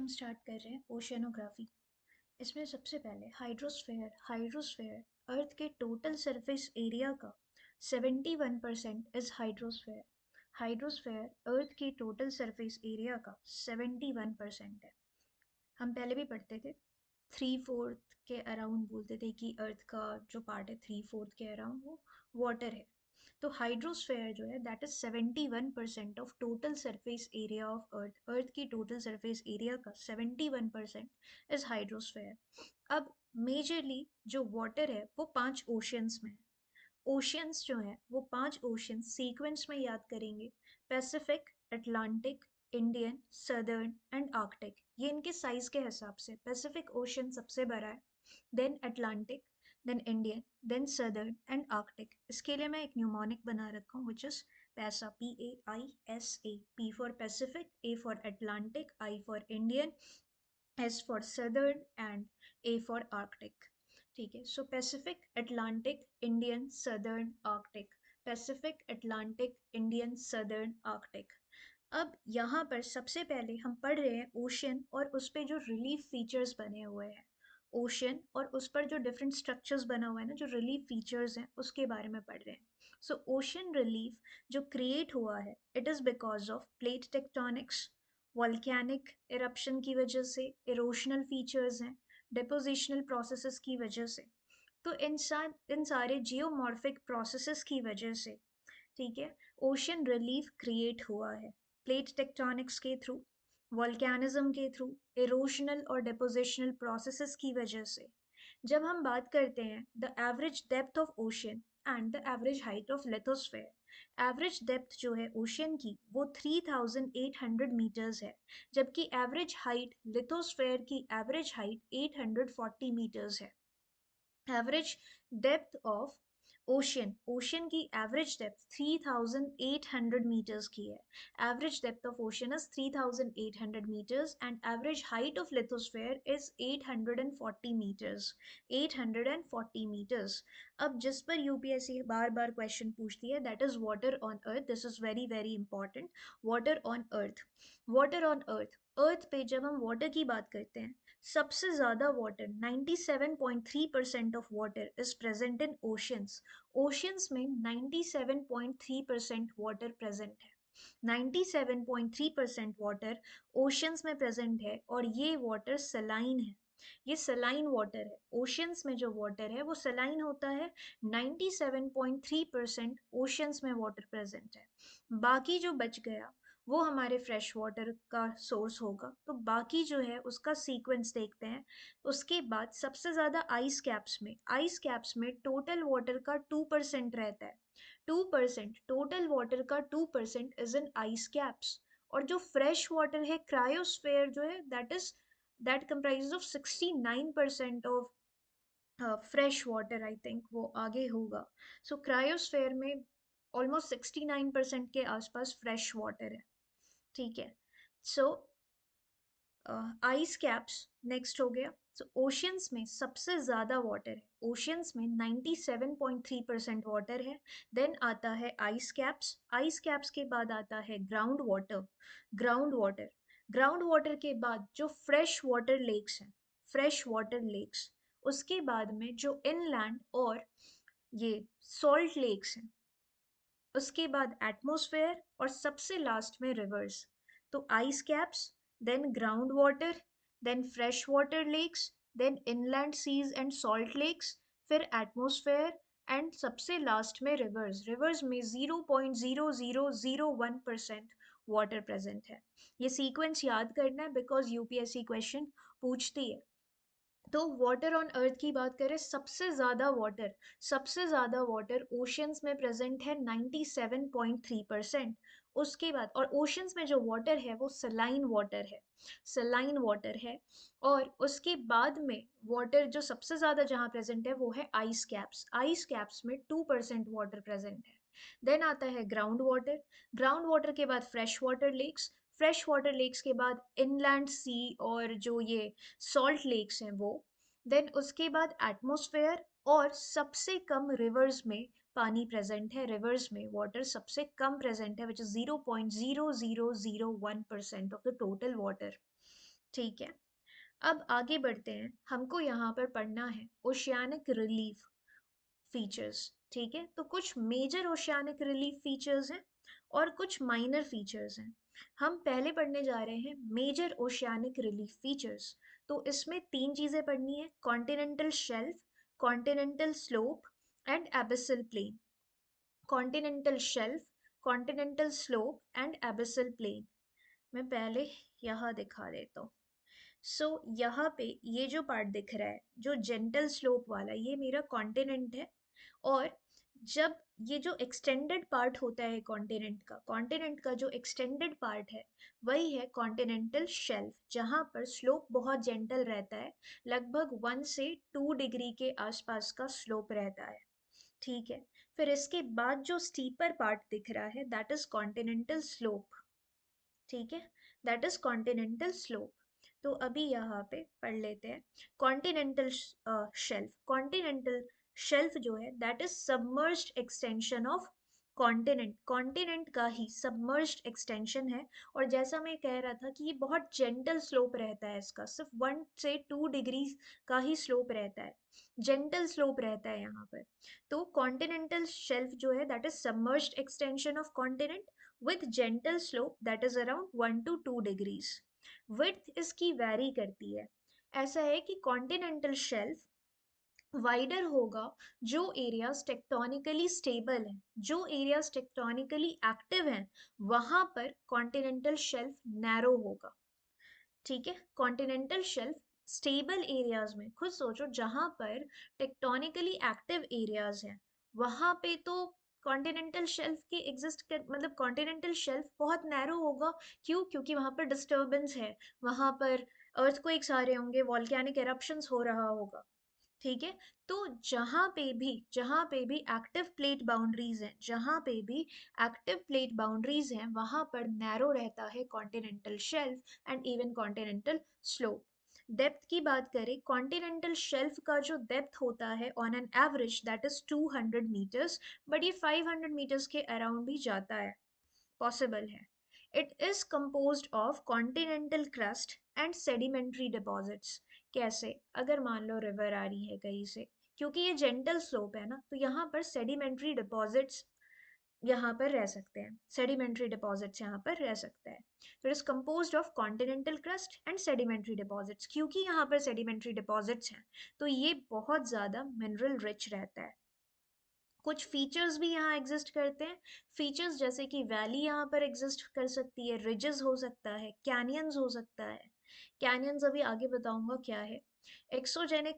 Start कर रहे हैं ओशियनोग्राफी। इसमें सबसे पहले हाइड्रोस्फेयर अर्थ के टोटल सरफेस एरिया का 71% इज हाइड्रोस्फेयर। हाइड्रोस्फेयर अर्थ की टोटल सरफेस एरिया का 71% है। हम पहले भी पढ़ते थे, 3/4 के अराउंड बोलते थे कि अर्थ का जो पार्ट है 3/4 के अराउंड वो वाटर है। तो हाइड्रोस्फेयर जो है that is 71% of total surface area of earth. Earth की टोटल सरफेस एरिया का 71% इज हाइड्रोस्फेयर। अब मेजरली जो वाटर है वो 5 ओशियंस में है। ओशियंस जो है वो 5 ओशियंस सीक्वेंस में याद करेंगे: Pacific, Atlantic, Indian, southern and Arctic. ये इनके साइज के हिसाब से पैसिफिक ओशन सबसे बड़ा है, then Atlantic, then Indian, then Southern and Arctic. इसके लिए मैं एक न्यूमोनिक बना रखा हूँ which is paisa, PAISA। P for Pacific, A for Atlantic, I for Indian, S for Southern and A for Arctic. ठीक है, so Pacific, Atlantic, Indian, Southern, Arctic. Pacific, Atlantic, Indian, Southern, Arctic. अब यहाँ पर सबसे पहले हम पढ़ रहे हैं ओशन और उस पे जो रिलीफ फीचर्स बने हुए हैं। ओशन और उस पर जो डिफरेंट स्ट्रक्चर्स बना हुआ है ना, जो रिलीफ फीचर्स हैं उसके बारे में पढ़ रहे हैं। सो ओशन रिलीफ जो क्रिएट हुआ है it is because of plate tectonics, volcanic eruption की वजह से, इरोशनल फीचर्स हैं, डिपोजिशनल प्रोसेसेस की वजह से। तो इन सारे जियोमॉर्फिक प्रोसेसेस की वजह से, ठीक है, ओशन रिलीफ क्रिएट हुआ है प्लेट टेक्टोनिक्स के थ्रू, वॉल्केनिज्म के थ्रू, इरोशनल और डिपोजिशनल प्रोसेसेस की वजह से। जब हम बात करते हैं the average depth of ocean and the average height of lithosphere, average depth जो है ओशन की वो 3800 मीटर्स है, जबकि एवरेज हाइट लिथोस्फेयर की एवरेज हाइट 840 मीटर्स है। एवरेज डेप्थ ऑफ ओशन की एवरेज डेप्थ 3800 मीटर्स की है। Average depth of ocean is 3800 metres and average height of lithosphere is 840 metres. 840 metres. अब जिस पर यूपीएससी बार बार क्वेश्चन पूछती है that is water on earth. This is very very important. Water on earth, water on earth. Earth पे जब हम वाटर की बात करते हैं, सबसे ज़्यादा water 97.3% of water is present in oceans. Oceans में 97.3% वाटर प्रेजेंट है। 97.3% वाटर ओशंस में प्रेजेंट है और ये वाटर सलाइन है। ये सलाइन वाटर है। ओशंस में जो वाटर है वो सलाइन होता है। 97.3% ओशंस में वाटर प्रेजेंट है। बाकी जो बच गया वो हमारे फ्रेश वाटर का सोर्स होगा। तो बाकी जो है उसका सीक्वेंस देखते हैं। उसके बाद सबसे ज़्यादा आइस कैप्स में टोटल वाटर का 2% रहता है। 2%, टोटल वाटर का 2% इज इन आइस कैप्स। और जो फ्रेश वाटर है क्रायोस्फेयर जो है that comprises of 69% of fresh water. I think वो आगे होगा। सो क्रायोस्फेयर में ऑलमोस्ट 69% के आसपास फ्रेश वाटर है। ठीक है, सो आइस कैप्स नेक्स्ट हो गया। सो ओशियंस में सबसे ज़्यादा वाटर है। ओशियंस में 97.3% वाटर है। देन आता है आइस कैप्स। आइस कैप्स के बाद आता है ground water. Ground water, ground water के बाद जो फ्रेश वाटर लेक्स हैं, फ्रेश वाटर लेक्स। उसके बाद में जो इनलैंड और ये सॉल्ट लेक्स हैं। उसके बाद एटमॉस्फेयर और सबसे लास्ट में रिवर्स। तो ice caps, then ground water, then fresh water lakes, then inland seas and salt lakes, फिर एटमॉस्फेयर एंड सबसे लास्ट में रिवर्स। रिवर्स में 0.0001% वाटर प्रेजेंट है। ये सीक्वेंस याद करना है बिकॉज यूपीएससी क्वेश्चन पूछती है। तो वाटर ऑन अर्थ की बात करें, सबसे ज़्यादा वाटर ओशंस में प्रेजेंट है 97.3%। उसके बाद और ओशंस में जो वाटर है वो सलाइन वाटर है, सलाइन वाटर है। और उसके बाद में वाटर जो सबसे ज़्यादा जहाँ प्रेजेंट है वो है आइस कैप्स। आइस कैप्स में 2% वाटर प्रेजेंट है। देन आता है ग्राउंड वाटर। ग्राउंड वाटर के बाद fresh water lakes. Fresh water lakes के बाद इनलैंड सी और जो ये सॉल्ट लेक्स हैं वो। देन उसके बाद एटमॉस्फेयर और सबसे कम रिवर्स में पानी प्रेजेंट है। रिवर्स में वाटर सबसे कम प्रेजेंट है which is 0.0001% of the total water. ठीक है, अब आगे बढ़ते हैं। हमको यहाँ पर पढ़ना है ओशियानिक रिलीफ फीचर्स। ठीक है, तो कुछ मेजर ओशियानिक रिलीफ फीचर्स हैं और कुछ माइनर फीचर्स हैं। हम पहले पढ़ने जा रहे हैं मेजर ओशियानिक रिलीफ फीचर्स। तो इसमें तीन चीजें पढ़नी है: continental shelf, continental slope and abyssal plain. Continental shelf, continental slope and abyssal plain. मैं पहले यहाँ दिखा देता हूँ। यहाँ पे ये जो पार्ट दिख रहा है, जो जेंटल स्लोप वाला, ये मेरा कॉन्टिनेंट है। और जब ये जो एक्सटेंडेड पार्ट होता है कॉन्टिनेंट का जो एक्सटेंडेड पार्ट है, वही है कॉन्टिनेंटल शेल्फ, जहाँ पर स्लोप बहुत जेंटल रहता है। लगभग 1 से 2 डिग्री के आसपास का स्लोप रहता है। ठीक है, फिर इसके बाद जो स्टीपर पार्ट दिख रहा है, दैट इज कॉन्टिनेंटल स्लोप। ठीक है, दैट इज कॉन्टिनेंटल स्लोप। तो अभी यहाँ पे पढ़ लेते हैं कॉन्टिनेंटल शेल्फ। कॉन्टिनेंटल शेल्फ जो है, that is submerged extension of continent. Continent का ही सबमर्ज्ड एक्सटेंशन है। और जैसा मैं कह रहा था कि ये बहुत जेंटल स्लोप रहता है, इसका सिर्फ 1 से 2 डिग्री का ही स्लोप रहता है, जेंटल स्लोप रहता है यहाँ पर। तो कॉन्टिनेंटल शेल्फ जो है, that is submerged extension of continent with gentle slope that is around 1 to 2 degrees. Width इसकी वैरी करती है। ऐसा है कि कॉन्टिनेंटल शेल्फ वाइडर होगा जो एरियाज टेक्टोनिकली स्टेबल हैं, जो एरियाज टेक्टोनिकली एक्टिव हैं, वहां पर कॉन्टिनेंटल शेल्फ नैरो होगा। ठीक है, कॉन्टिनेंटल शेल्फ स्टेबल एरियाज में, खुद सोचो, जहां पर टेक्टोनिकली एक्टिव एरियाज हैं, वहां पे तो कॉन्टिनेंटल शेल्फ के एग्जिस्ट कर, मतलब कॉन्टिनेंटल शेल्फ बहुत नैरो होगा। क्यों? क्योंकि वहां पर डिस्टर्बेंस है, वहां पर अर्थक्वेक्स आ रहे होंगे, वॉल्केनिक एरप्शंस हो रहा होगा। ठीक है, तो जहाँ पे भी एक्टिव प्लेट बाउंड्रीज हैं, जहाँ पे भी एक्टिव प्लेट बाउंड्रीज हैं, वहां पर नैरो रहता है continental shelf and even continental slope. Depth की बात करें, कॉन्टिनेंटल शेल्फ का जो डेप्थ होता है on an average, that is 200 meters, but ये 500 मीटर्स के अराउंड भी जाता है, पॉसिबल है। It is composed of continental crust and sedimentary deposits. कैसे? अगर मान लो रिवर आ रही है कहीं से, क्योंकि ये जेंटल स्लोप है ना, तो यहाँ पर सेडिमेंट्री डिपॉजिट्स यहाँ पर रह सकते हैं, सेडिमेंट्री डिपॉजिट्स यहाँ पर रह सकता है। तो it is composed of continental crust and sedimentary deposits. क्योंकि यहाँ पर सेडिमेंट्री डिपॉजिट्स हैं, तो ये बहुत ज़्यादा मिनरल रिच रहता है। कुछ फीचर्स भी यहाँ एग्जिस्ट करते हैं। फीचर्स जैसे कि वैली यहाँ पर एग्जिस्ट कर सकती है, रिजेस हो सकता है, कैनियंस हो सकता है। कैनियंस अभी आगे बताऊंगा क्या है। एक्सोजेनिक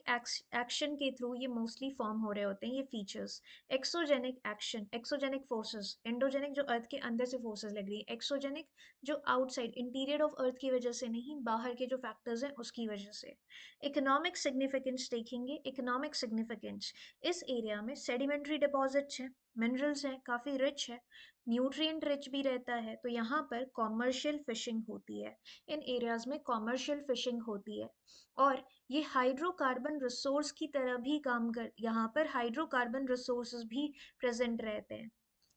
एक्शन के थ्रू ये मोस्टली फॉर्म हो रहे होते हैं ये features. Exogenic action, exogenic forces, endogenic जो अर्थ के अंदर से फोर्सेस लग रही है, एक्सोजेनिक जो आउटसाइड इंटीरियर ऑफ अर्थ की वजह से नहीं, बाहर के जो फैक्टर्स हैं उसकी वजह से। इकोनॉमिक सिग्निफिकेंस देखेंगे। इकोनॉमिक सिग्निफिकेंस, इस एरिया में सेडिमेंट्री डिपॉजिट्स हैं, मिनरल्स हैं, काफ़ी रिच है, न्यूट्रिएंट रिच भी रहता है, तो यहाँ पर कॉमर्शियल फिशिंग होती है। इन एरियाज में कॉमर्शियल फिशिंग होती है। और ये हाइड्रोकार्बन रिसोर्स की तरह भी काम कर, यहाँ पर हाइड्रोकार्बन रिसोर्सेज भी प्रेजेंट रहते हैं।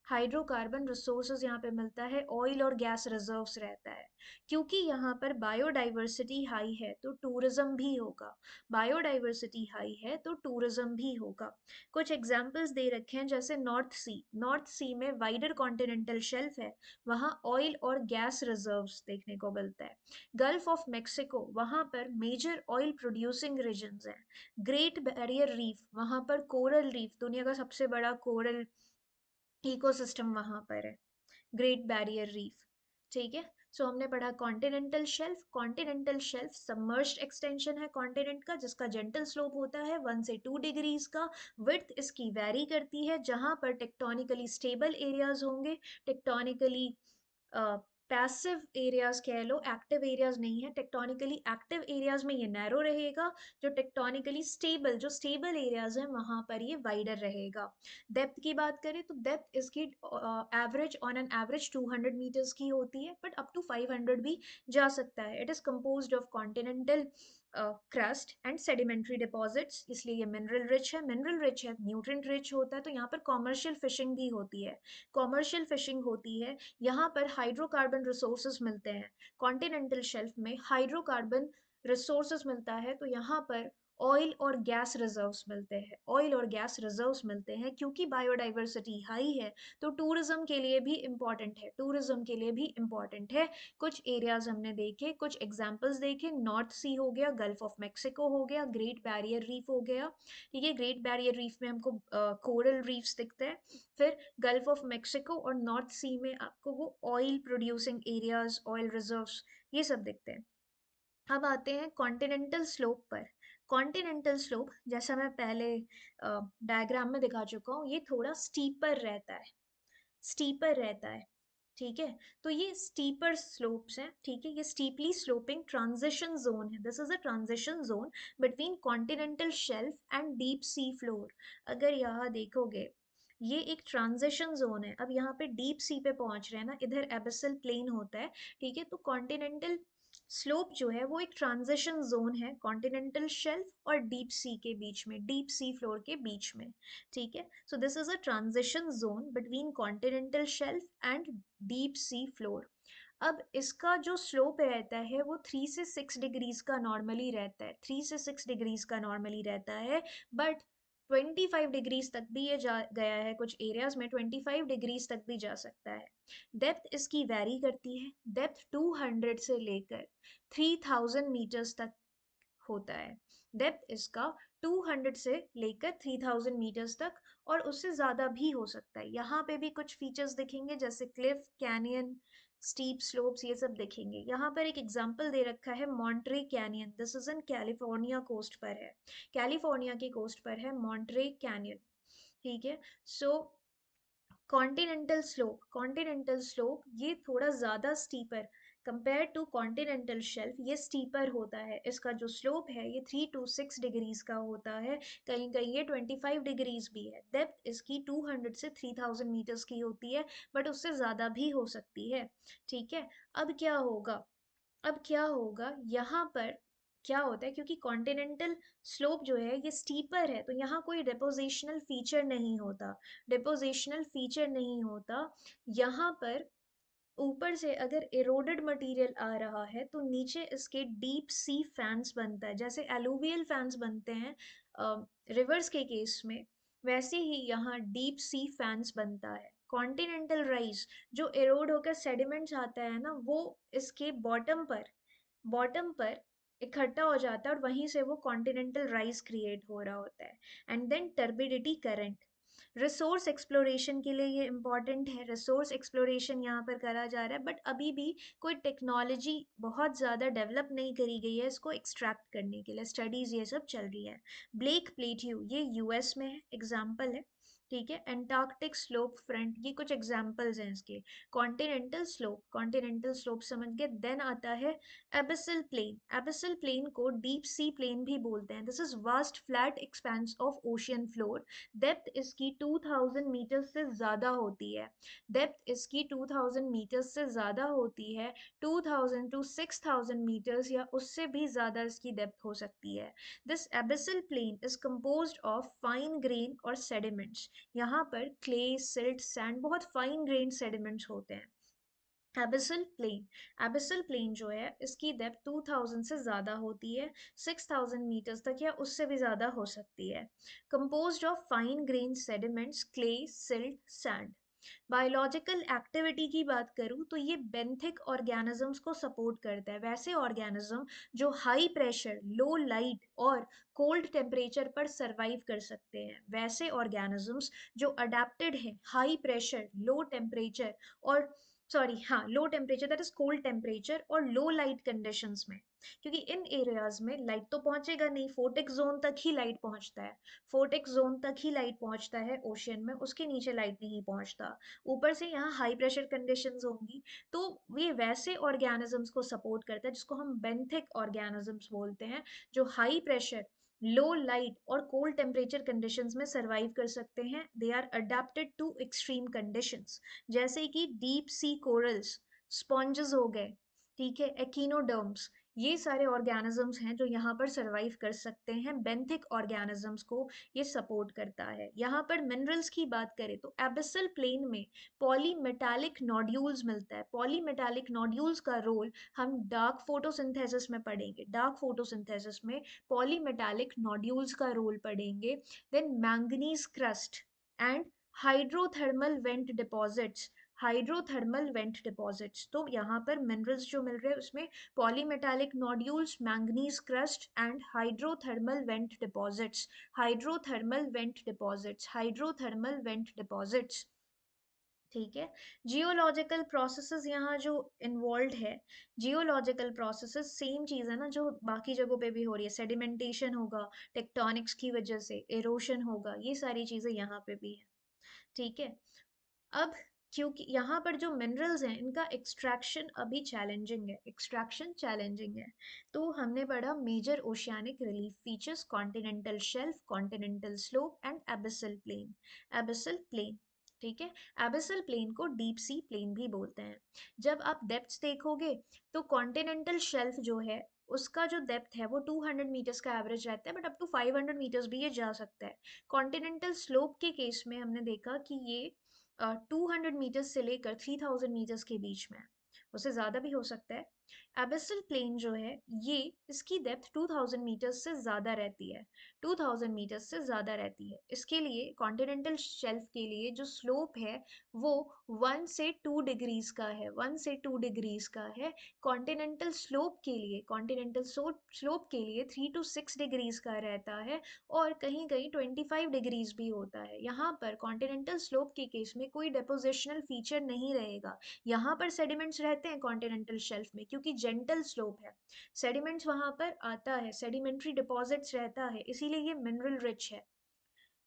हाइड्रोकार्बन रिसोर्सेज यहाँ पे मिलता है, ऑयल और गैस रिजर्व्स रहता है। क्योंकि यहाँ पर बायोडाइवर्सिटी हाई है, तो टूरिज्म भी होगा। बायोडाइवर्सिटी हाई है तो टूरिज्म भी होगा। कुछ एग्जाम्पल्स दे रखे हैं, जैसे नॉर्थ सी, नॉर्थ सी में वाइडर कॉन्टिनेंटल शेल्फ है, वहाँ ऑयल और गैस रिजर्व्स देखने को मिलता है। गल्फ ऑफ मेक्सिको, वहाँ पर मेजर ऑयल प्रोड्यूसिंग रीजन्स हैं। ग्रेट बैरियर रीफ, वहाँ पर कोरल रीफ, दुनिया का सबसे बड़ा कोरल इकोसिस्टम वहां पर है, ग्रेट बैरियर रीफ। ठीक है, सो हमने पढ़ा continental shelf. Continental shelf submerged extension है कॉन्टिनेंट का, जिसका जेंटल स्लोप होता है 1 से 2 डिग्रीज का। विड्थ इसकी वैरी करती है, जहां पर टेक्टोनिकली स्टेबल एरियाज होंगे, टेक्टोनिकली पैसिव एरियाज कह लो, एक्टिव एरियाज नहीं है, टेक्टोनिकली एक्टिव एरियाज में ये नैरो रहेगा। जो टेक्टोनिकली स्टेबल, जो स्टेबल एरियाज हैं, वहां पर ये वाइडर रहेगा। डेप्थ की बात करें तो डेप्थ इसकी average, on an average 200 meters की होती है, बट अप टू 500 भी जा सकता है। It is composed of continental crust and sedimentary deposits, इसलिए ये मिनरल रिच है, मिनरल रिच है, न्यूट्रिएंट रिच होता है। तो यहाँ पर कॉमर्शियल फिशिंग भी होती है, कॉमर्शियल फिशिंग होती है। यहाँ पर हाइड्रोकार्बन रिसोर्सेज मिलते हैं, कॉन्टिनेंटल शेल्फ में हाइड्रोकार्बन रिसोर्सेज मिलता है। तो यहाँ पर ऑयल और गैस रिजर्व्स मिलते हैं, ऑयल और गैस रिजर्व्स मिलते हैं। क्योंकि बायोडाइवर्सिटी हाई है तो टूरिज्म के लिए भी इम्पॉर्टेंट है, टूरिज्म के लिए भी इम्पॉर्टेंट है। कुछ एरियाज हमने देखे, कुछ एग्जांपल्स देखे, नॉर्थ सी हो गया, गल्फ ऑफ मेक्सिको हो गया, ग्रेट बैरियर रीफ हो गया। ठीक है, ग्रेट बैरियर रीफ में हमको कोरल रीफ्स दिखते हैं। फिर गल्फ ऑफ मेक्सिको और नॉर्थ सी में आपको वो oil producing areas, oil reserves, ये सब दिखते हैं। अब आते हैं कॉन्टिनेंटल स्लोप पर। कॉन्टिनेंटल स्लोप, जैसा मैं पहले डायग्राम में दिखा चुका हूँ, ये थोड़ा स्टीपर रहता है, स्टीपर रहता है। ठीक है, तो ये स्टीपर स्लोप्स हैं। ठीक है, ये स्टीपली स्लोपिंग ट्रांजिशन जोन है, this is a transition zone between continental shelf and deep sea floor. अगर यहाँ देखोगे, ये एक ट्रांजिशन जोन है। अब यहाँ पे डीप सी पे पहुंच रहे हैं ना, इधर एबिसल प्लेन होता है। ठीक है, तो कॉन्टिनेंटल स्लोप जो है वो एक ट्रांजिशन जोन है कॉन्टिनेंटल शेल्फ और डीप सी के बीच में, डीप सी फ्लोर के बीच में। ठीक है, so this is a transition zone between continental shelf and deep sea floor. अब इसका जो स्लोप रहता है वो 3 से 6 डिग्रीज का नॉर्मली रहता है, 3 से 6 डिग्रीज का नॉर्मली रहता है। बट 25 डिग्रीज तक भी ये जा गया है, कुछ एरियाज में 25 डिग्रीज तक भी जा सकता है। डेप्थ इसकी वैरी करती है, डेप्थ 200 से लेकर 3000 मीटर्स तक होता है। डेप्थ इसका 200 से लेकर 3000 मीटर्स तक, और उससे ज़्यादा भी हो सकता है। यहाँ पे भी कुछ फीचर्स दिखेंगे, जैसे क्लिफ, कैनियन, स्टीप स्लोप्स, ये सब दिखेंगे। यहाँ पर एक एग्जांपल दे रखा है Monterey canyon, this is in California coast पर है, कैलिफोर्निया की कोस्ट पर है मॉन्ट्रे कैनियन। ठीक है, सो कॉन्टिनेंटल स्लोप ये थोड़ा ज़्यादा steeper compare to continental shelf, ये स्टीपर होता है। इसका जो स्लोप है ये 3 to 6 डिग्रीज का होता है, कहीं कहीं ये 25 डिग्रीज भी है। डेप्थ इसकी 200 से 3000 मीटर्स की होती है, बट उससे ज़्यादा भी हो सकती है। ठीक है, अब क्या होगा, अब क्या होगा यहाँ पर, क्या होता है, क्योंकि कॉन्टिनेंटल स्लोप जो है ये स्टीपर है, तो यहाँ कोई डिपोजिशनल फीचर नहीं होता, डिपोजिशनल फीचर नहीं होता। यहाँ पर ऊपर से अगर एरोडेड मटेरियल आ रहा है तो नीचे इसके डीप सी फैंस बनता है, जैसे एलुवियल फैंस बनते हैं रिवर्स के केस में, वैसे ही यहाँ डीप सी फैंस बनता है। कॉन्टिनेंटल राइज जो एरोड होकर सेडिमेंट्स आता है ना, वो इसके बॉटम पर इकट्ठा हो जाता है, और वहीं से वो कॉन्टिनेंटल राइज क्रिएट हो रहा होता है। And then turbidity current, resource exploration के लिए ये इम्पॉर्टेंट है, रिसोर्स एक्सप्लोरेशन यहाँ पर करा जा रहा है, बट अभी भी कोई टेक्नोलॉजी बहुत ज़्यादा डेवलप नहीं करी गई है इसको एक्सट्रैक्ट करने के लिए, स्टडीज़ ये सब चल रही है। ब्लेक प्लेट्यू ये यूएस में है, एग्जाम्पल है। ठीक है, एंटार्क्टिक स्लोप फ्रंट, ये कुछ एग्जाम्पल्स हैं इसके। कॉन्टिनेंटल स्लोप समझ गए। देन आता है एबिसल प्लेन, एबिसल प्लेन को डीप सी प्लेन भी बोलते हैं। This is vast flat expense of ocean floor. Depth इसकी 2000 मीटर्स से ज़्यादा होती है, डेप्थ इसकी 2000 मीटर्स से ज़्यादा होती है, 2000 to 6000 मीटर्स या उससे भी ज़्यादा इसकी डेप्थ हो सकती है। This abyssal plain is composed of fine grain और सेडिमेंट्स। यहाँ पर क्ले, सिल्ट, सैंड, बहुत फाइन ग्रेन सेडिमेंट्स होते हैं। एबिसल प्लेन जो है इसकी डेप्थ 2000 से ज़्यादा होती है, 6000 मीटर्स तक या उससे भी ज़्यादा हो सकती है। Composed of fine grain sediments, clay, silt, sand. Biological activity की बात करूँ तो ये बेंथिक ऑर्गेनिजम्स को सपोर्ट करता है, वैसे ऑर्गेनिज्म जो हाई प्रेशर, लो लाइट और कोल्ड टेम्परेचर पर सरवाइव कर सकते हैं, वैसे ऑर्गेनिजम्स जो अडेप्टेड हैं हाई प्रेशर, लो टेम्परेचर और सॉरी हाँ, low temperature, that is cold temperature और लो लाइट कंडीशंस में। क्योंकि इन एरियाज में लाइट तो पहुंचेगा नहीं, फोटिक जोन तक ही लाइट पहुंचता है, फोटिक जोन तक ही लाइट पहुंचता है ओशियन में, उसके नीचे लाइट नहीं पहुंचता। ऊपर से यहाँ हाई प्रेशर कंडीशंस होंगी, तो ये वैसे ऑर्गेनिजम्स को सपोर्ट करता है जिसको हम बेंथिक ऑर्गेनिजम्स बोलते हैं, जो हाई प्रेशर, लो लाइट और कोल्ड टेम्परेचर कंडीशंस में सरवाइव कर सकते हैं। They are adapted to extreme conditions, जैसे कि डीप सी कोरल्स, स्पॉन्जेस हो गए, ठीक है, एकिनोडर्म्स, ये सारे ऑर्गेनिजम्स हैं जो यहाँ पर सरवाइव कर सकते हैं, बेंथिक ऑर्गेनिजम्स को ये सपोर्ट करता है। यहाँ पर मिनरल्स की बात करें तो एबिसल प्लेन में पॉलीमेटालिक नोड्यूल्स मिलता है। पॉलीमेटालिक नोड्यूल्स का रोल हम डार्क फोटोसिंथेसिस में पढ़ेंगे। डार्क फोटोसिंथेसिस में पॉलीमेटालिक नोड्यूल्स का रोल पढ़ेंगे। Then manganese crust and hydrothermal vent deposits. Hydrothermal vent deposits, तो यहाँ पर मिनरल्स जो मिल रहे हैं उसमें polymetallic nodules, manganese crust and hydrothermal vent deposits. Hydrothermal vent deposits, hydrothermal vent deposits. ठीक है। जियोलॉजिकल प्रोसेसेस यहाँ जो इन्वॉल्व है, जियोलॉजिकल प्रोसेसेस सेम चीज़ है ना जो बाकी जगहों पे भी हो रही है। सेडिमेंटेशन होगा टेक्टोनिक्स की वजह से, एरोशन होगा, ये सारी चीज़ें यहाँ पे भी है। ठीक है। अब क्योंकि यहाँ पर जो मिनरल्स हैं इनका एक्सट्रैक्शन अभी चैलेंजिंग है, एक्सट्रैक्शन चैलेंजिंग है। तो हमने पढ़ा major oceanic relief features, continental shelf, continental slope and abyssal plain. Abyssal plain, ठीक है। एबिसल प्लेन को डीप सी प्लेन भी बोलते हैं। जब आप डेप्थ्स देखोगे तो कॉन्टिनेंटल शेल्फ जो है उसका जो डेप्थ है वो 200 मीटर्स का एवरेज रहता है, बट अप टू 500 मीटर्स भी ये जा सकता है। कॉन्टिनेंटल स्लोप के केस में हमने देखा कि ये 200 मीटर्स से लेकर 3000 मीटर्स के बीच में है, उससे ज़्यादा भी हो सकता है। एबिसल प्लेन जो है ये, इसकी डेप्थ 2000 मीटर्स से ज़्यादा रहती है, 2000 मीटर्स से ज़्यादा रहती है। इसके लिए कॉन्टिनेंटल शेल्फ के लिए जो स्लोप है वो 1 से 2 डिग्रीज का है, 1 से 2 डिग्रीज का है। कॉन्टिनेंटल स्लोप के लिए, कॉन्टिनेंटल स्लोप के लिए 3 to 6 डिग्रीज का रहता है, और कहीं कहीं 25 डिग्रीज भी होता है। यहाँ पर कॉन्टिनेंटल स्लोप के केस में कोई डेपोजिशनल फीचर नहीं रहेगा। यहाँ पर सेडिमेंट्स रहते हैं कॉन्टिनेंटल शेल्फ में क्योंकि जेंटल स्लोप है, सेडिमेंट्स वहाँ पर आता है, सेडिमेंट्री डिपॉजिट्स रहता है, इसीलिए ये मिनरल रिच है।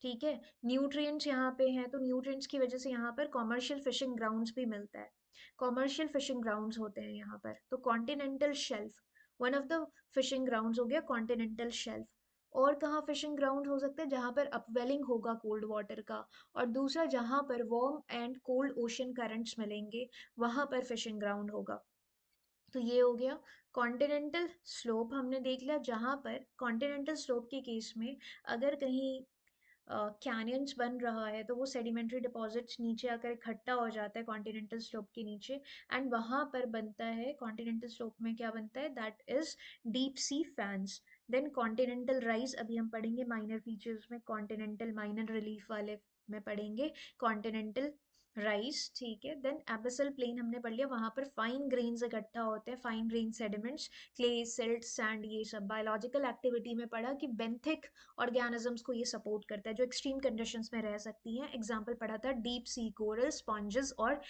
ठीक है। न्यूट्रिएंट्स यहाँ पे हैं तो न्यूट्रिएंट्स की वजह से यहाँ पर कॉमर्शियल फिशिंग ग्राउंड्स भी मिलता है, कॉमर्शियल फिशिंग ग्राउंड्स होते हैं यहाँ पर। तो continental shelf one of the fishing grounds हो गया, कॉन्टिनेंटल शेल्फ। और कहाँ फिशिंग ग्राउंड हो सकते हैं जहाँ पर अपवेलिंग होगा कोल्ड वाटर का, और दूसरा जहाँ पर warm and cold ocean currents मिलेंगे वहाँ पर फिशिंग ग्राउंड होगा। तो ये हो गया कॉन्टिनेंटल स्लोप, हमने देख लिया। जहाँ पर कॉन्टिनेंटल स्लोप के केस में अगर कहीं कैनियंस बन रहा है तो वो सेडिमेंट्री डिपॉजिट्स नीचे आकर इकट्ठा हो जाता है कॉन्टिनेंटल स्लोप के नीचे, एंड वहाँ पर बनता है कॉन्टिनेंटल स्लोप में क्या बनता है, that is deep sea fans. Then continental rise अभी हम पढ़ेंगे माइनर फीचर्स में, कॉन्टिनेंटल माइनर रिलीफ वाले में पढ़ेंगे कॉन्टिनेंटल राइज। ठीक है। देन एबिसल प्लेन हमने पढ़ लिया, वहां पर फाइन ग्रेन्स इकट्ठा होते हैं, fine grain sediments, clay, silt, sand, ये सब। बायोलॉजिकल एक्टिविटी में पढ़ा कि बेंथिक ऑर्गेनिजम्स को ये सपोर्ट करता है जो एक्सट्रीम कंडीशंस में रह सकती हैं। एग्जाम्पल पढ़ा था डीप सी कोरल, स्पॉन्जेस और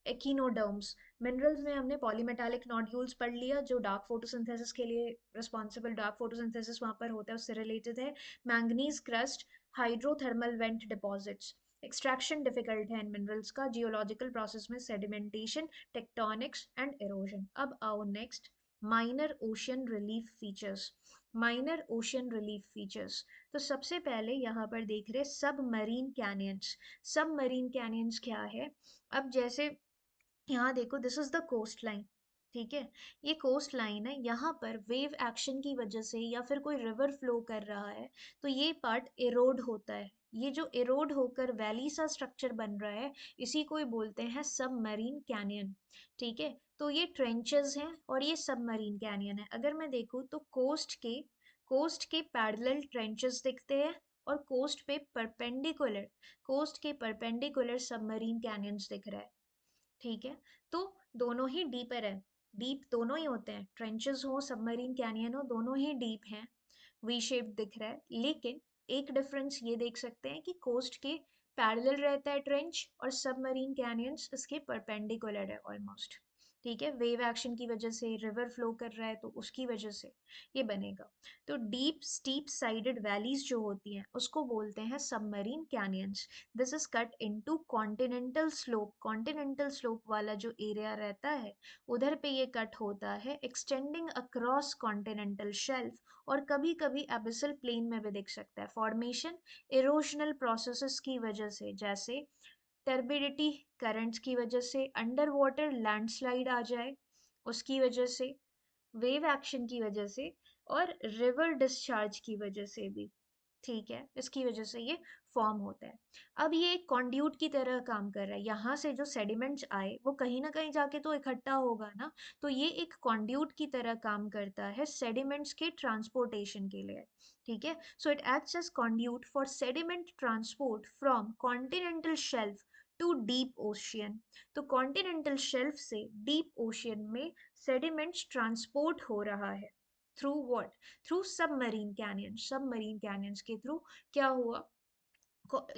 एकिनोडर्म्स। मिनरल्स में हमने पॉलीमेटालिक नोड्यूल्स पढ़ लिया जो डार्क फोटोसिंथेसिस के लिए रिस्पॉन्सिबल, डार्क फोटोसिंथेसिस वहाँ पर होता है उससे रिलेटेड है। Manganese crust, hydrothermal vent deposits. Extraction difficult है इन मिनरल्स का जियोलॉजिकल प्रोसेस में, सेडिमेंटेशन, टेक्टोनिक्स एंड एरोजन। अब आओ next, minor ocean relief features. Minor ocean relief features, तो सबसे पहले यहाँ पर देख रहे submarine canyons. Submarine canyons क्या है, अब जैसे यहाँ देखो, this is the coastline. ठीक है। ये कोस्ट लाइन है, यहाँ पर वेव एक्शन की वजह से या फिर कोई रिवर फ्लो कर रहा है तो ये पार्ट एरोड होता है। ये जो एरोड होकर वैली सा स्ट्रक्चर बन रहा है इसी को ही बोलते हैं सबमरीन कैनियन। ठीक है। तो ये ट्रेंचेस हैं और ये सबमरीन कैनियन है। अगर मैं देखूँ तो कोस्ट के पैरेलल ट्रेंचेस दिखते हैं, और कोस्ट के परपेंडिकुलर सबमरीन कैनियंस दिख रहा है। ठीक है। तो दोनों ही डीपर है, डीप दोनों ही होते हैं, ट्रेंचेस हो सबमरीन कैनियन हो, दोनों ही डीप हैं, वी शेप दिख रहा है। लेकिन एक डिफरेंस ये देख सकते हैं कि कोस्ट के पैरेलल रहता है ट्रेंच, और सबमरीन कैनियंस इसके परपेंडिकुलर है ऑलमोस्ट। ठीक है। वेव एक्शन की वजह से रिवर फ्लो कर रहा है तो उसकी वजह से ये बनेगा। तो डीप स्टीप साइडेड वैलीज जो होती हैं उसको बोलते हैं submarine canyons. This is cut into continental slope. Continental slope वाला जो एरिया रहता है उधर पे ये कट होता है, एक्सटेंडिंग अक्रॉस कॉन्टिनेंटल शेल्फ, और कभी कभी एबिसल प्लेन में भी दिख सकता है। फॉर्मेशन इरोशनल प्रोसेसेस की वजह से, जैसे टर्बिडिटी करंट्स की वजह से, अंडर वाटर लैंडस्लाइड आ जाए उसकी वजह से, वेव एक्शन की वजह से और रिवर डिस्चार्ज की वजह से भी। ठीक है, इसकी वजह से ये फॉर्म होता है। अब ये एक कॉन्ड्यूट की तरह काम कर रहा है, यहाँ से जो सेडिमेंट्स आए वो कहीं ना कहीं जाके तो इकट्ठा होगा ना, तो ये एक कॉन्ड्यूट की तरह काम करता है सेडिमेंट्स के ट्रांसपोर्टेशन के लिए। ठीक है, so it acts as conduit for sediment transport from continental shelf to deep ocean. तो कॉन्टिनेंटल शेल्फ से डीप ओशियन में सेडिमेंट्स ट्रांसपोर्ट हो रहा है through what, through submarine canyon. Submarine canyons के थ्रू क्या हुआ,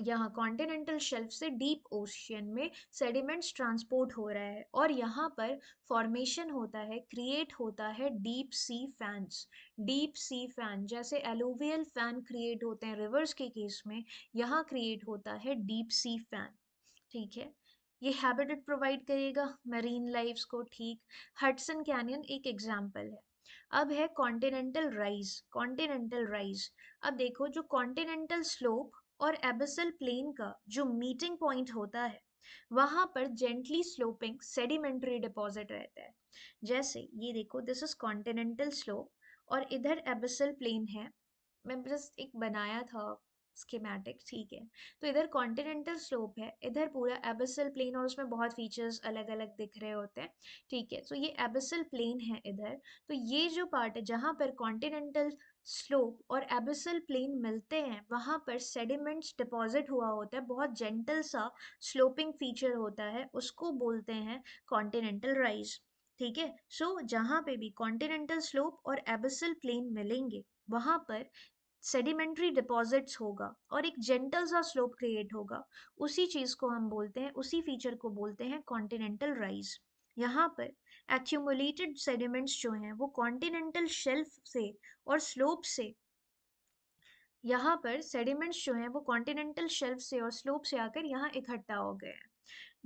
यहाँ कॉन्टिनेंटल शेल्फ से डीप ओशियन में सेडिमेंट्स ट्रांसपोर्ट हो रहा है और यहाँ पर फॉर्मेशन होता है, क्रिएट होता है deep sea fans. Deep sea fan जैसे एलुवियल फैन क्रिएट होते हैं रिवर्स के केस में, यहाँ क्रिएट होता है डीप सी फैन। ठीक है, ये हैबिटेट प्रोवाइड करेगा मरीन लाइफ्स को। ठीक, हडसन कैनियन एक एग्जाम्पल है। अब है कॉन्टिनेंटल राइज। कॉन्टिनेंटल राइज, अब देखो जो कॉन्टिनेंटल स्लोप और एबिसल प्लेन का जो मीटिंग पॉइंट होता है वहां पर जेंटली स्लोपिंग सेडिमेंट्री डिपॉजिट रहता है। जैसे ये देखो, दिस इज कॉन्टिनेंटल स्लोप और इधर एबिसल प्लेन है। मैं बस एक बनाया था स्कीमेटिक। ठीक है, तो इधर कॉन्टिनेंटल स्लोप है, इधर पूरा एबिसल प्लेन और उसमें बहुत फीचर्स अलग अलग दिख रहे होते हैं। ठीक है, तो ये एबिसल प्लेन है इधर। तो ये जो पार्ट है जहाँ पर कॉन्टिनेंटल स्लोप और एबिसल प्लेन मिलते हैं वहाँ पर सेडिमेंट्स डिपॉजिट हुआ होता है, बहुत जेंटल सा स्लोपिंग फीचर होता है, उसको बोलते हैं कॉन्टिनेंटल राइज। ठीक है, सो जहाँ पे भी कॉन्टिनेंटल स्लोप और एबिसल प्लेन मिलेंगे वहाँ पर सेडिमेंट्री डिपॉजिट्स होगा और एक जेंटल सा स्लोप क्रिएट होगा। उसी चीज को हम बोलते हैं, उसी फीचर को बोलते हैं कॉन्टिनेंटल राइज। यहाँ पर एक्यूमुलेटेड सेडिमेंट्स जो हैं वो कॉन्टिनेंटल शेल्फ से और स्लोप से, यहाँ पर सेडिमेंट्स जो हैं वो कॉन्टिनेंटल शेल्फ से और स्लोप से आकर यहाँ इकट्ठा हो गए हैं।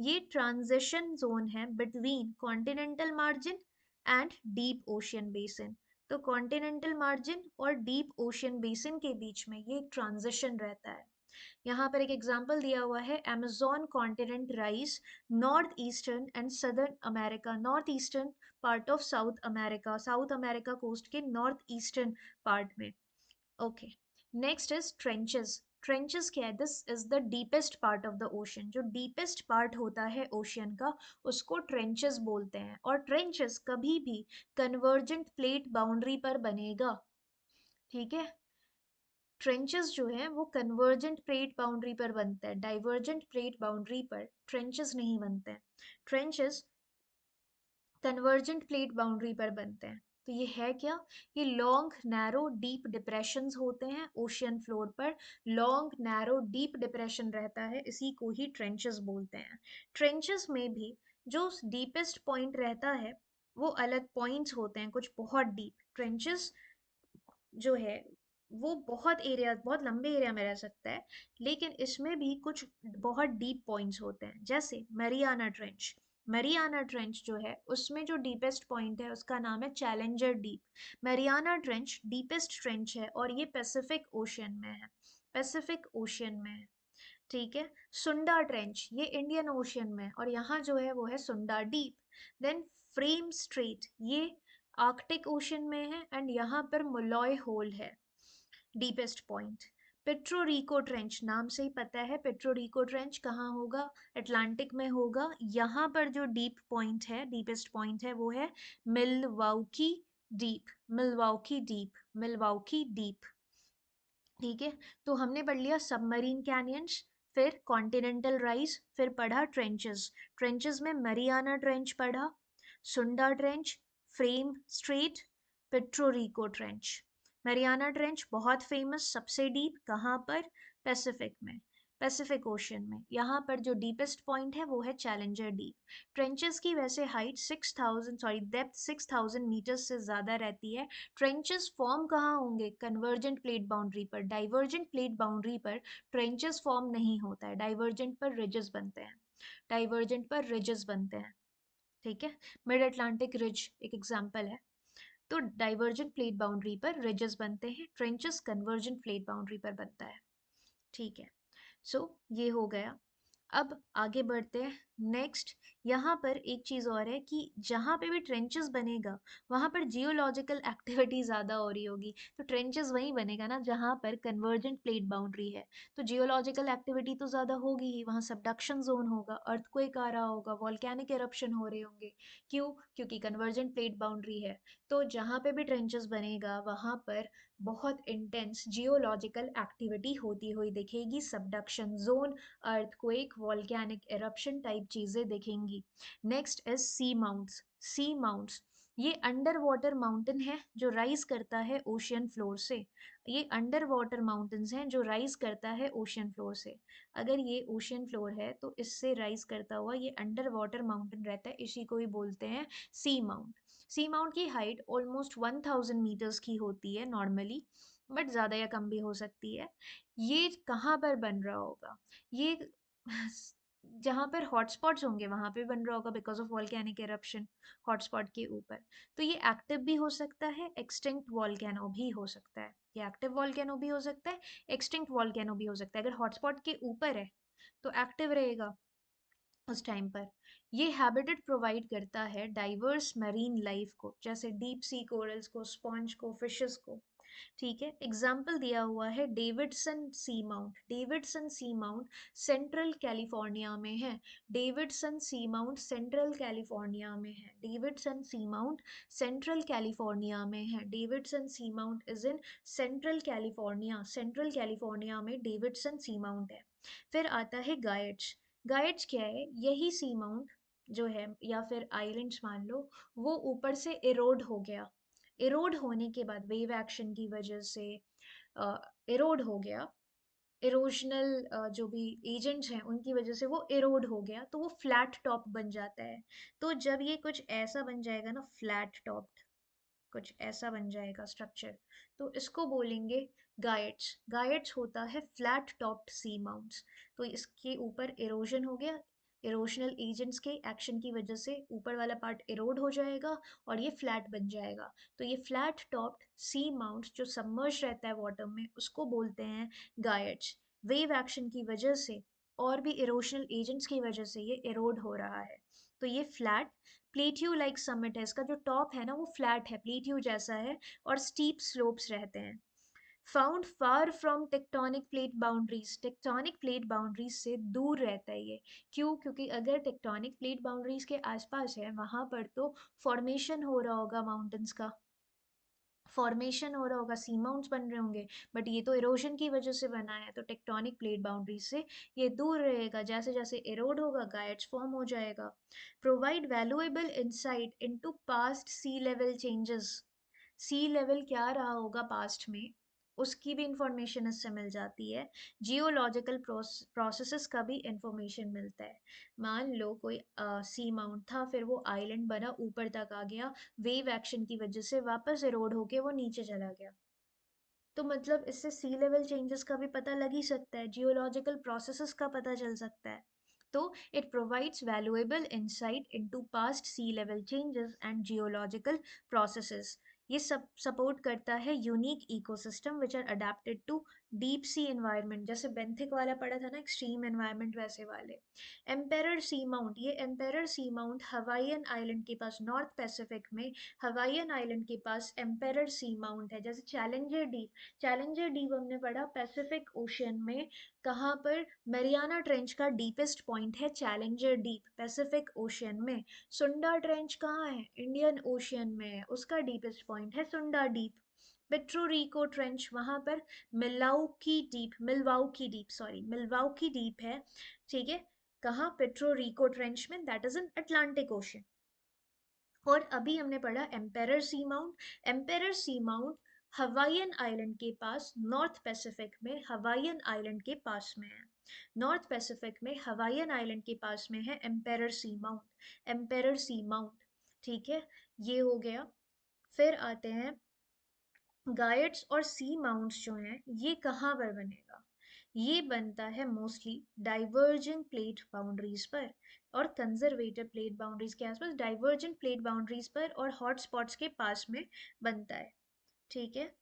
ये ट्रांजिशन जोन है between continental margin and deep ocean basin. तो कॉन्टिनेंटल मार्जिन और डीप ओशियन बेसिन के बीच में ये एक ट्रांजिशन रहता है। यहाँ पर एक एग्जांपल दिया हुआ है, Amazon continent rise north eastern and southern America. North eastern part of South America, South America coast के नॉर्थ ईस्टर्न पार्ट में। Okay, next is trenches. Trenches क्या है, this is the deepest part of the ocean. जो deepest part होता है ocean का उसको trenches बोलते हैं। और ट्रेंचेस कभी भी कन्वर्जेंट प्लेट बाउंड्री पर बनेगा। ठीक है, ट्रेंचेस जो है वो कन्वर्जेंट प्लेट बाउंड्री पर बनता है, डाइवर्जेंट प्लेट बाउंड्री पर ट्रेंचेस नहीं बनते हैं। ट्रेंचेस कन्वर्जेंट प्लेट बाउंड्री पर बनते हैं। तो ये है क्या, ये लॉन्ग नैरो डीप डिप्रेशंस होते हैं ओशियन फ्लोर पर। लॉन्ग नैरो डीप डिप्रेशन रहता है, इसी को ही ट्रेंचेस बोलते हैं। ट्रेंचेस में भी जो डीपेस्ट पॉइंट रहता है वो अलग पॉइंट्स होते हैं, कुछ बहुत डीप। ट्रेंचेस जो है वो बहुत एरिया, बहुत लंबे एरिया में रह सकता है, लेकिन इसमें भी कुछ बहुत डीप पॉइंट्स होते हैं। जैसे मैरियाना ट्रेंच। मैरियाना ट्रेंच जो है उसमें जो डीपेस्ट पॉइंट है उसका नाम है challenger deep. Mariana trench deepest trench है और ये पैसिफिक ओशियन में है, पैसिफिक ओशियन में है। ठीक है, सुंडा ट्रेंच ये इंडियन ओशियन में और यहाँ जो है वो है सुंडा डीप। देन फ्रेम स्ट्रेट ये आर्कटिक ओशन में है एंड यहाँ पर मोलॉय होल है डीपेस्ट पॉइंट। पेट्रोरिको ट्रेंच, नाम से ही पता है पेट्रोरिको ट्रेंच कहाँ होगा, अटलांटिक में होगा। यहाँ पर जो डीप पॉइंट है, डीपेस्ट पॉइंट है वो है Milwaukee deep. Milwaukee deep, Milwaukee deep. ठीक है, तो हमने पढ़ लिया सबमरीन कैनियंस, फिर कॉन्टिनेंटल राइज, फिर पढ़ा ट्रेंचेस। ट्रेंचेस में मरियाना ट्रेंच पढ़ा, Sunda trench, Fram strait, Puerto Rico trench. Mariana trench बहुत फेमस, सबसे डीप, कहाँ पर, पैसिफिक में, पैसिफिक ओशन में। यहाँ पर जो डीपेस्ट पॉइंट है वो है चैलेंजर डीप। ट्रेंचेस की वैसे हाइट 6000, सॉरी डेप्थ 6000 मीटर्स से ज़्यादा रहती है। ट्रेंचेस फॉर्म कहाँ होंगे, कन्वर्जेंट प्लेट बाउंड्री पर। डाइवर्जेंट प्लेट बाउंड्री पर ट्रेंचेस फॉर्म नहीं होता है, डाइवर्जेंट पर रिजेस बनते हैं, डाइवर्जेंट पर रिजेस बनते हैं। ठीक है, मिड अटलांटिक रिज एक एग्जांपल है। तो डाइवर्जेंट प्लेट बाउंड्री पर रिजेस बनते हैं, ट्रेंचेस कन्वर्जेंट प्लेट बाउंड्री पर बनता है। ठीक है, सो ये हो गया। अब आगे बढ़ते हैं। नेक्स्ट, यहाँ पर एक चीज़ और है कि जहाँ पे भी ट्रेंचेस बनेगा वहाँ पर जियोलॉजिकल एक्टिविटी ज़्यादा हो रही होगी। तो ट्रेंचेस वहीं बनेगा ना जहाँ पर कन्वर्जेंट प्लेट बाउंड्री है, तो जियोलॉजिकल एक्टिविटी तो ज़्यादा होगी ही, वहाँ सबडक्शन जोन होगा, अर्थक्वेक आ रहा होगा, वॉल्केनिक एरप्शन हो रहे होंगे। क्यों? क्योंकि कन्वर्जेंट प्लेट बाउंड्री है। तो जहाँ पे भी ट्रेंचेस बनेगा वहाँ पर बहुत इंटेंस जियोलॉजिकल एक्टिविटी होती हुई दिखेगी, subduction zone, earthquake, volcanic eruption type चीज़ें दिखेंगी। Next is seamounts. Seamounts ये अंडर वाटर माउंटेन है जो राइज करता है ओशियन फ्लोर से। ये अंडर वाटर माउंटेन्स हैं जो राइज करता है ओशियन फ्लोर से। अगर ये ओशियन फ्लोर है तो इससे राइज करता हुआ ये अंडर वाटर माउंटेन रहता है, इसी को ही बोलते हैं सी माउंट। सी माउंट की हाइट ऑलमोस्ट 1000 मीटर्स की होती है नॉर्मली, बट ज़्यादा या कम भी हो सकती है। ये कहाँ पर बन रहा होगा? ये जहाँ पर हॉटस्पॉट्स होंगे वहाँ पे बन रहा होगा because of volcanic eruption, hotspot के ऊपर। तो ये एक्टिव भी हो सकता है, एक्सटिंक्ट वॉल्केनो भी हो सकता है। ये एक्टिव वॉल्केनो भी हो सकता है, एक्सटिंक्ट वॉल्केनो भी हो सकता है। अगर हॉटस्पॉट के ऊपर है तो एक्टिव रहेगा उस टाइम पर। ये हैबिटेट प्रोवाइड करता है डाइवर्स मरीन लाइफ को, जैसे डीप सी कोरल्स को, स्पॉन्ज को, फिशेस को। ठीक है, एग्जाम्पल दिया हुआ है Davidson seamount. Davidson seamount central California में है। Davidson seamount central California में है। Davidson seamount central California में है। Davidson seamount is in central California. Central California में डेविडसन सी माउंट है। फिर आता है गायट्स। गायट्स क्या है? यही सी माउंट जो है, या फिर आइलैंड्स मान लो, वो ऊपर से इरोड हो गया। इरोड होने के बाद वेव एक्शन की वजह से इरोड हो गया। इरोजनल जो भी एजेंट्स हैं उनकी वजह से वो इरोड हो गया, तो वो फ्लैट टॉप बन जाता है। तो जब ये कुछ ऐसा बन जाएगा ना, फ्लैट टॉप, कुछ ऐसा बन जाएगा स्ट्रक्चर, तो इसको बोलेंगे गायट्स। गायट्स होता है फ्लैट टॉप्ड सी माउंट्स। तो इसके ऊपर इरोजन हो गया, इरोशनल एजेंट्स के एक्शन की वजह से ऊपर वाला पार्ट इरोड हो जाएगा और ये फ्लैट बन जाएगा। तो ये फ्लैट टॉप्ड सी माउंट्स जो सबमर्ज रहता है वाटर में उसको बोलते हैं गायट्स। वेव एक्शन की वजह से और भी इरोशनल एजेंट्स की वजह से ये इरोड हो रहा है। तो ये फ्लैट प्लेट्यू लाइक समिट है, इसका जो टॉप है ना वो फ्लैट है, प्लेट्यू जैसा है, और स्टीप स्लोप्स रहते हैं। Found far from tectonic plate boundaries. Tectonic plate boundaries से दूर रहता है ये। क्यों? क्योंकि अगर टेक्टोनिक प्लेट बाउंड्रीज के आसपास है वहां पर तो फॉर्मेशन हो रहा होगा माउंटेन्स का, फॉर्मेशन हो रहा होगा, सी माउंट्स बन रहे होंगे। बट ये तो इरोजन की वजह से बना है, तो टेक्टोनिक प्लेट बाउंड्री से ये दूर रहेगा। जैसे जैसे इरोड होगा गायट्स फॉर्म हो जाएगा। Provide valuable insight into past sea level changes. Sea level क्या रहा होगा पास्ट में, उसकी भी इंफॉर्मेशन इससे मिल जाती है। जियोलॉजिकल प्रोसेसेस का भी इंफॉर्मेशन मिलता है। मान लो कोई सी माउंट था, फिर वो आइलैंड बना, ऊपर तक आ गया, वेव एक्शन की वजह से वापस इरोड होके वो नीचे चला गया। तो मतलब इससे सी लेवल चेंजेस का भी पता लग ही सकता है, जियोलॉजिकल प्रोसेसेस का पता चल सकता है। तो it provides valuable insight into past sea level changes and geological processes. ये सब सपोर्ट करता है unique ecosystem which are adapted to deep sea environment. जैसे बेंथिक वाला पढ़ा था ना, एक्सट्रीम एनवायरनमेंट, वैसे वाले। एम्पेरर सी माउंट, ये Emperor seamount Hawaiian island के पास, नॉर्थ पैसिफिक में हवाईयन आइलैंड के पास एम्पेरर सी माउंट है। जैसे चैलेंजर डीप, चैलेंजर डीप हमने पढ़ा पैसिफिक ओशियन में, कहाँ पर? मैरियाना ट्रेंच का डीपेस्ट पॉइंट है चैलेंजर डीप, पैसिफिक ओशियन में। सुंडा ट्रेंच कहाँ है? इंडियन ओशियन में है, उसका डीपेस्ट पॉइंट है सुंडा डीप। पेट्रो रिको ट्रेंच वहां पर मिलवाउकी डीप है। ठीक है, कहाँ? पेट्रो रिको ट्रेंच में, that is in Atlantic ocean. और अभी हमने पढ़ा emperor seamount. Emperor seamount Hawaiian island के पास, नॉर्थ पैसिफिक में हवाईयन आइलैंड के पास में है। नॉर्थ पैसिफिक में हवाईयन आइलैंड के पास में है एम्पेरर सी माउंट। एम्पेरर सी माउंट, ठीक है, ये हो गया। फिर आते हैं गायट्स और सी माउंट्स जो हैं ये कहाँ पर बनेगा? ये बनता है मोस्टली डाइवर्जेंट प्लेट बाउंड्रीज पर और कंजर्वेटिव प्लेट बाउंड्रीज के आसपास। डाइवर्जेंट प्लेट बाउंड्रीज पर और हॉट स्पॉट्स के पास में बनता है। ठीक है,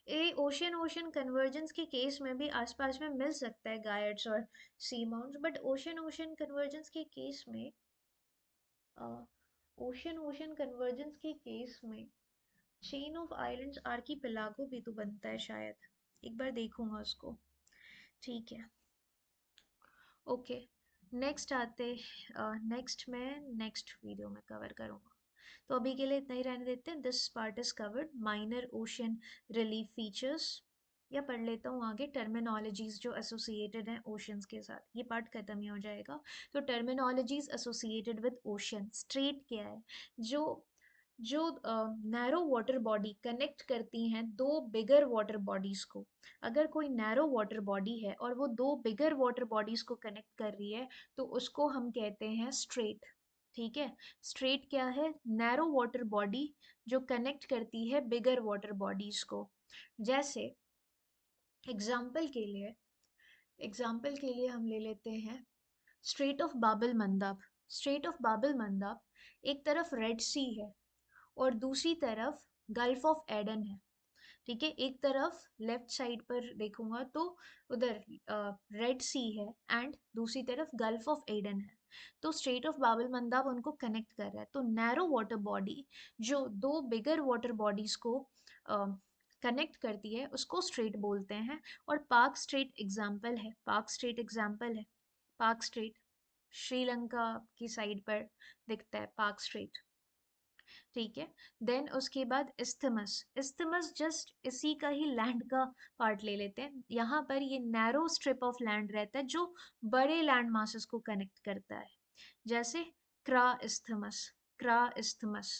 ए ओशियन ओशियन कन्वर्जेंस के केस में भी आसपास में मिल सकता है गायर्ड्स और seamounts, but ocean ocean convergence के केस में ओशियन ओशियन कन्वर्जेंस के केस में चेन ऑफ आइलैंड्स आर्कीपेलागो भी तो बनता है शायद, एक बार देखूंगा उसको। ठीक है, ओके। नेक्स्ट आते, नेक्स्ट मैं नेक्स्ट वीडियो में कवर करूँगा। तो अभी के लिए इतना ही रहने देते हैं। This part is covered minor ocean relief features, या पढ़ लेता हूँ आगे टर्मिनोलॉजीज जो एसोसिएटेड हैं ओशंस के साथ, ये पार्ट खत्म ही हो जाएगा। तो terminologies associated with ocean, straight क्या है, जो जो नैरो वाटर बॉडी कनेक्ट करती हैं दो बिगर वाटर बॉडीज को। अगर कोई नैरो वाटर बॉडी है और वो दो बिगर वाटर बॉडीज को कनेक्ट कर रही है तो उसको हम कहते हैं स्ट्रेट। ठीक है, स्ट्रेट क्या है, नैरो वाटर बॉडी जो कनेक्ट करती है बिगर वाटर बॉडीज को। जैसे एग्जाम्पल के लिए हम ले लेते हैं straight of Babal मंदाब। Straight of बाबल मंदाब, एक तरफ रेड सी है और दूसरी तरफ गल्फ ऑफ एडन है। ठीक है, एक तरफ लेफ्ट साइड पर देखूंगा तो उधर रेड सी है एंड दूसरी तरफ गल्फ ऑफ एडन है। तो स्ट्रेट ऑफ बाबल मंदाब उनको कनेक्ट कर रहा है। तो नैरो वाटर बॉडी जो दो बिगर वाटर बॉडीज को कनेक्ट करती है उसको स्ट्रेट बोलते हैं। और पार्क स्ट्रेट एग्जाम्पल है, पार्क स्ट्रेट श्रीलंका की साइड पर दिखता है पार्क स्ट्रेट। ठीक है, देन उसके बाद इस्थमस। इस्थमस जस्ट इसी का ही लैंड का पार्ट ले लेते हैं। यहाँ पर ये नैरो स्ट्रिप ऑफ लैंड रहता है जो बड़े लैंड मासेस को कनेक्ट करता है, जैसे क्रा इस्थमस, क्रा इस्थमस।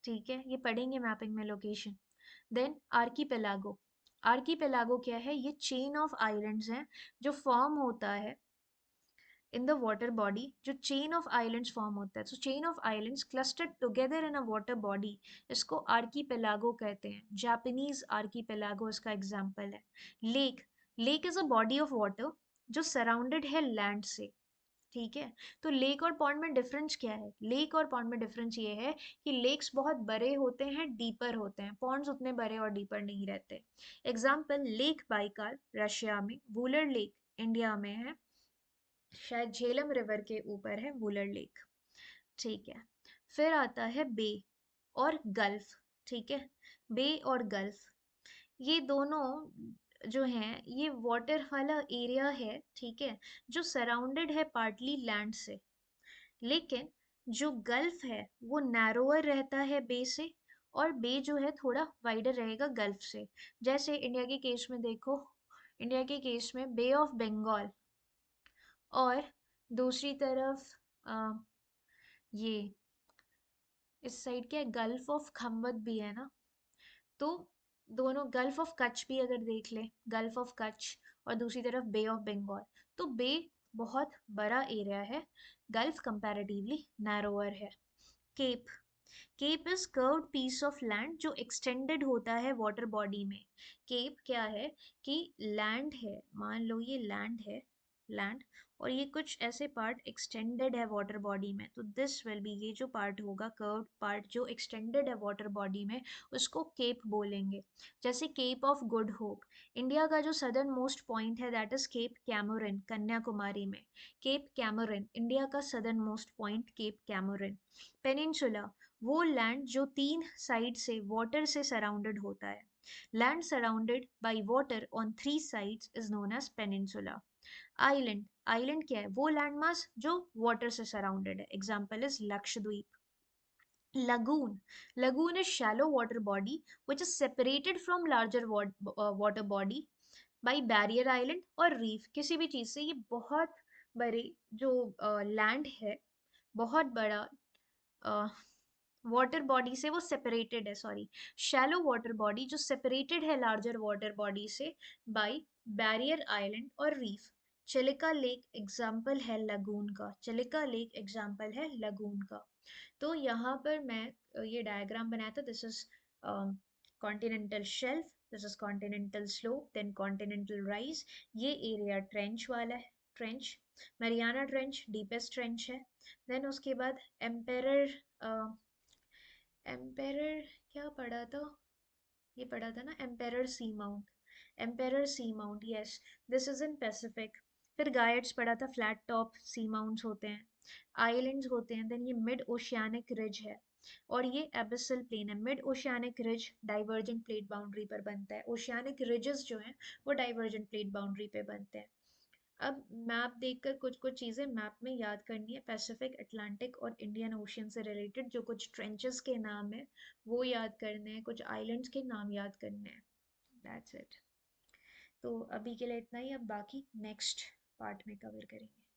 ठीक है, ये पढ़ेंगे मैपिंग में लोकेशन। Then archipelago. आर्कीपेलागो क्या है, ये चेन ऑफ आइलैंड्स हैं जो फॉर्म होता है इन द वाटर बॉडी, जो चेन ऑफ आइलैंड्स फॉर्म होता है। So chain of islands clustered together in a water body, इसको आर्कीपेलागो कहते हैं। जापानीज आर्कीपेलागो इसका एग्जांपल है। Lake, lake is a body of water जो सराउंडेड है लैंड से। ठीक है, तो लेक और पॉन्ड में डिफरेंस क्या है, लेक और पॉन्ड में डिफरेंस ये है कि लेक्स बहुत बड़े होते हैं, डीपर होते हैं, पॉन्ड्स उतने बड़े और डीपर नहीं रहते। एग्जाम्पल लेक बाइकाल रशिया में, वुलर लेक इंडिया में है, शायद झेलम रिवर के ऊपर है वुलर लेक। ठीक है, फिर आता है बे और गल्फ। ठीक है, बे और गल्फ, ये दोनों जो हैं ये वाटर वाला एरिया है। ठीक है, जो सराउंडेड है पार्टली लैंड से, लेकिन जो गल्फ है वो नैरोअर रहता है बे से, और बे जो है थोड़ा वाइडर रहेगा गल्फ से। जैसे इंडिया के केस में देखो, इंडिया के केस में बे ऑफ बंगाल, और दूसरी तरफ आ, ये इस साइड क्या है, गल्फ ऑफ खम्बत भी है ना। तो दोनों, गल्फ ऑफ कच्छ भी अगर देख ले, गल्फ ऑफ कच्छ, और दूसरी तरफ बे ऑफ बंगाल, तो बे बहुत बड़ा एरिया है, गल्फ कंपैरेटिवली नैरोअर है। Cape, cape is curved piece of land जो एक्सटेंडेड होता है वाटर बॉडी में। केप क्या है कि लैंड है, मान लो ये लैंड है, लैंड, और ये कुछ ऐसे पार्ट एक्सटेंडेड है वाटर बॉडी में, तो दिस विल बी, ये जो पार्ट होगा कर्व्ड पार्ट जो एक्सटेंडेड है वाटर बॉडी में, उसको केप बोलेंगे। जैसे Cape of Good Hope, India का जो सदर्न मोस्ट पॉइंट है that is Cape Comorin Kanyakumari में। केप कैमोरिन इंडिया का southernmost point, Cape Comorin. Peninsula, वो लैंड जो तीन साइड से वाटर से सराउंडेड होता है। Land surrounded by water on three sides is known as peninsula. Island, island क्या है, वो लैंड मास जो वाटर से सराउंडेड है, example is Lakshadweep. lagoon, lagoon is shallow water body which is separated from larger water body by barrier island और reef, किसी भी चीज से ये बहुत बड़ी जो लैंड है, बहुत बड़ा वाटर बॉडी से वो सेपरेटेड है, सॉरी, शैलो वाटर बॉडी जो सेपरेटेड है लार्जर वाटर बॉडी से बाय बैरियर आइलैंड और रीफ। चिलिका लेक एग्जाम्पल है लगून का, चिलिका लेक एग्जाम्पल है लगून का। तो यहाँ पर मैं ये डायग्राम बनाया था, this is continental shelf, this is continental slope, then continental rise. ये एरिया ट्रेंच वाला है, trench, Mariana trench deepest trench है। देन उसके बाद एम्पेरर, एम्पेरर क्या पढ़ा था, ये पढ़ा था ना, Emperor seamount. Emperor seamount, yes, this is in Pacific. फिर गायट्स पढ़ा था, फ्लैट टॉप सी माउंट्स होते हैं, आइलैंड्स होते हैं, देन ये मिड ओशियानिक रिज है, और ये एबिसल प्लेन है। Mid oceanic ridge divergent plate boundary पर बनता है, ओशियानिक रिजेस जो हैं वो डाइवर्जेंट प्लेट बाउंड्री पे बनते हैं। अब मैप देखकर कुछ कुछ चीज़ें मैप में याद करनी है, पैसिफिक, अटलांटिक और इंडियन ओशियन से रिलेटेड जो कुछ ट्रेंचेस के नाम है वो याद करने हैं, कुछ आइलैंड्स के नाम याद करने हैं। That's it. तो अभी के लिए इतना ही, अब बाकी नेक्स्ट पार्ट में कवर करेंगे।